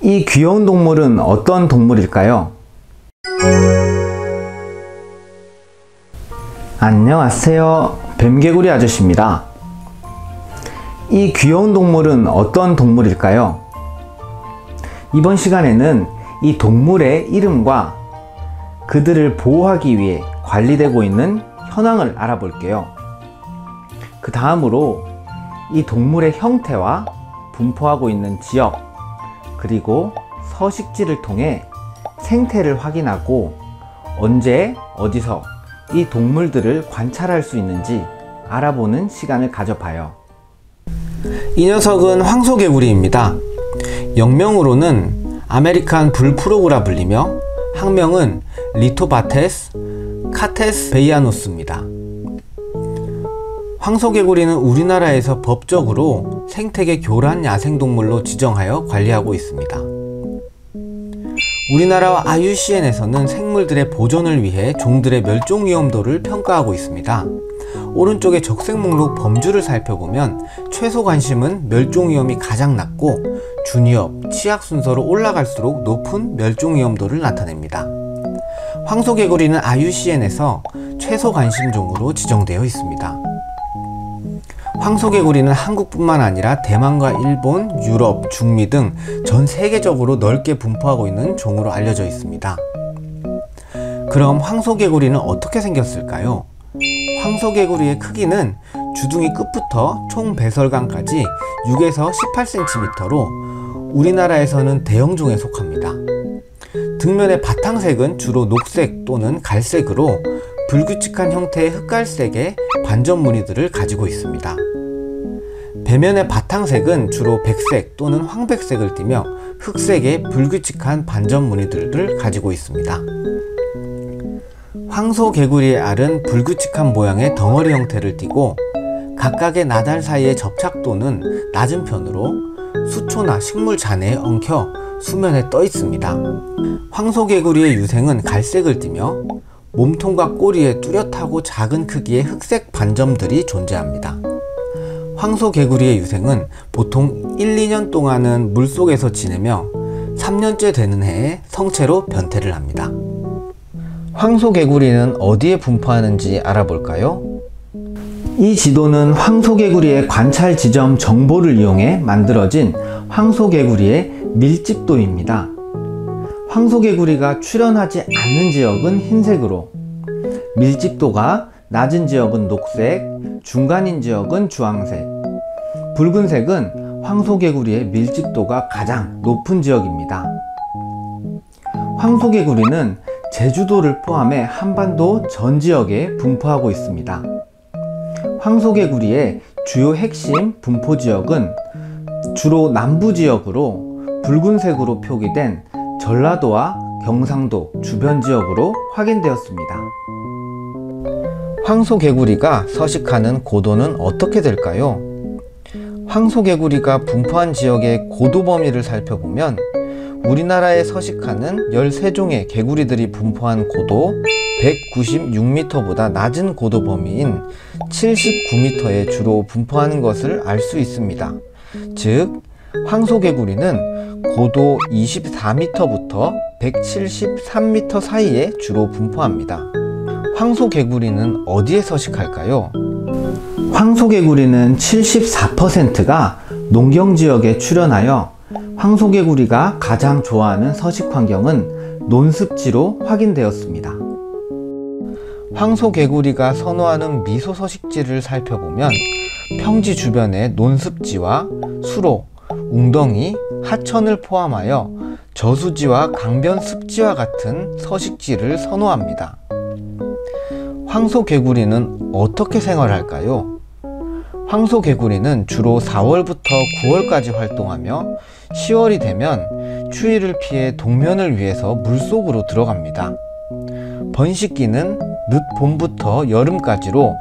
이 귀여운 동물은 어떤 동물일까요? 안녕하세요. 뱀개구리 아저씨입니다. 이 귀여운 동물은 어떤 동물일까요? 이번 시간에는 이 동물의 이름과 그들을 보호하기 위해 관리되고 있는 현황을 알아볼게요. 그 다음으로 이 동물의 형태와 분포하고 있는 지역, 그리고 서식지를 통해 생태를 확인하고 언제, 어디서 이 동물들을 관찰할 수 있는지 알아보는 시간을 가져봐요. 이 녀석은 황소개구리입니다. 영명으로는 아메리칸 불프로그라 불리며 학명은 리토바테스 카테스 베이아노스입니다. 황소개구리는 우리나라에서 법적으로 생태계 교란 야생동물로 지정하여 관리하고 있습니다. 우리나라와 IUCN에서는 생물들의 보존을 위해 종들의 멸종 위험도를 평가하고 있습니다. 오른쪽의 적색 목록 범주를 살펴보면 최소 관심은 멸종 위험이 가장 낮고 준위협, 취약 순서로 올라갈수록 높은 멸종 위험도를 나타냅니다. 황소개구리는 IUCN에서 최소 관심종으로 지정되어 있습니다. 황소개구리는 한국뿐만 아니라 대만과 일본, 유럽, 중미 등 전 세계적으로 넓게 분포하고 있는 종으로 알려져 있습니다. 그럼 황소개구리는 어떻게 생겼을까요? 황소개구리의 크기는 주둥이 끝부터 총 배설관까지 6에서 18cm로 우리나라에서는 대형종에 속합니다. 등면의 바탕색은 주로 녹색 또는 갈색으로 불규칙한 형태의 흑갈색의 반점 무늬들을 가지고 있습니다. 배면의 바탕색은 주로 백색 또는 황백색을 띠며 흑색의 불규칙한 반점 무늬들을 가지고 있습니다. 황소개구리의 알은 불규칙한 모양의 덩어리 형태를 띠고 각각의 나달 사이의 접착도는 낮은 편으로 수초나 식물 잔해에 엉켜 수면에 떠 있습니다. 황소개구리의 유생은 갈색을 띠며 몸통과 꼬리에 뚜렷하고 작은 크기의 흑색 반점들이 존재합니다. 황소개구리의 유생은 보통 1, 2년 동안은 물속에서 지내며 3년째 되는 해에 성체로 변태를 합니다. 황소개구리는 어디에 분포하는지 알아볼까요? 이 지도는 황소개구리의 관찰 지점 정보를 이용해 만들어진 황소개구리의 밀집도입니다. 황소개구리가 출현하지 않는 지역은 흰색으로, 밀집도가 낮은 지역은 녹색, 중간인 지역은 주황색, 붉은색은 황소개구리의 밀집도가 가장 높은 지역입니다. 황소개구리는 제주도를 포함해 한반도 전 지역에 분포하고 있습니다. 황소개구리의 주요 핵심 분포 지역은 주로 남부 지역으로 붉은색으로 표기된 전라도와 경상도 주변 지역으로 확인되었습니다. 황소개구리가 서식하는 고도는 어떻게 될까요? 황소개구리가 분포한 지역의 고도 범위를 살펴보면 우리나라에 서식하는 13종의 개구리들이 분포한 고도 196m보다 낮은 고도 범위인 79m에 주로 분포하는 것을 알 수 있습니다. 즉, 황소개구리는 고도 24m부터 173m 사이에 주로 분포합니다. 황소개구리는 어디에 서식할까요? 황소개구리는 74%가 농경지역에 출현하여 황소개구리가 가장 좋아하는 서식 환경은 논습지로 확인되었습니다. 황소개구리가 선호하는 미소 서식지를 살펴보면 평지 주변의 논습지와 수로, 웅덩이, 하천을 포함하여 저수지와 강변 습지와 같은 서식지를 선호합니다. 황소개구리는 어떻게 생활할까요? 황소개구리는 주로 4월부터 9월까지 활동하며 10월이 되면 추위를 피해 동면을 위해서 물속으로 들어갑니다. 번식기는 늦봄부터 여름까지로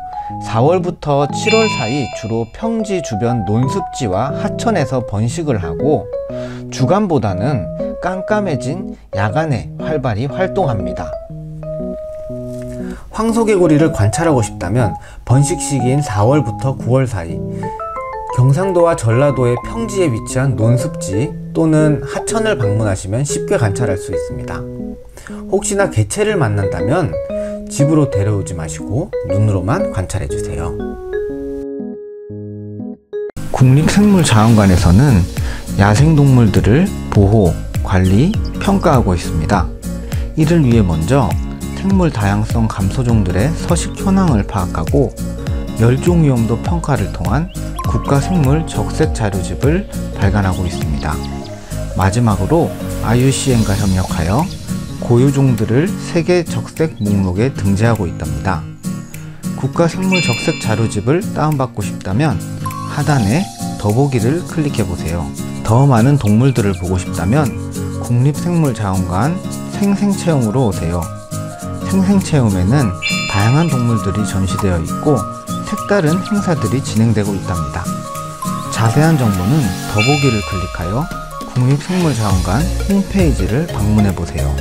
4월부터 7월 사이 주로 평지 주변 논습지와 하천에서 번식을 하고 주간보다는 깜깜해진 야간에 활발히 활동합니다. 황소개구리를 관찰하고 싶다면 번식 시기인 4월부터 9월 사이 경상도와 전라도의 평지에 위치한 논습지 또는 하천을 방문하시면 쉽게 관찰할 수 있습니다. 혹시나 개체를 만난다면 집으로 데려오지 마시고 눈으로만 관찰해 주세요. 국립생물자원관에서는 야생동물들을 보호, 관리, 평가하고 있습니다. 이를 위해 먼저 생물 다양성 감소종들의 서식 현황을 파악하고 멸종 위험도 평가를 통한 국가생물 적색 자료집을 발간하고 있습니다. 마지막으로 IUCN과 협력하여 고유종들을 세계 적색 목록에 등재하고 있답니다. 국가생물 적색 자료집을 다운받고 싶다면 하단에 더보기를 클릭해보세요. 더 많은 동물들을 보고 싶다면 국립생물자원관 생생체험으로 오세요. 생생체험에는 다양한 동물들이 전시되어 있고 색다른 행사들이 진행되고 있답니다. 자세한 정보는 더보기를 클릭하여 국립생물자원관 홈페이지를 방문해보세요.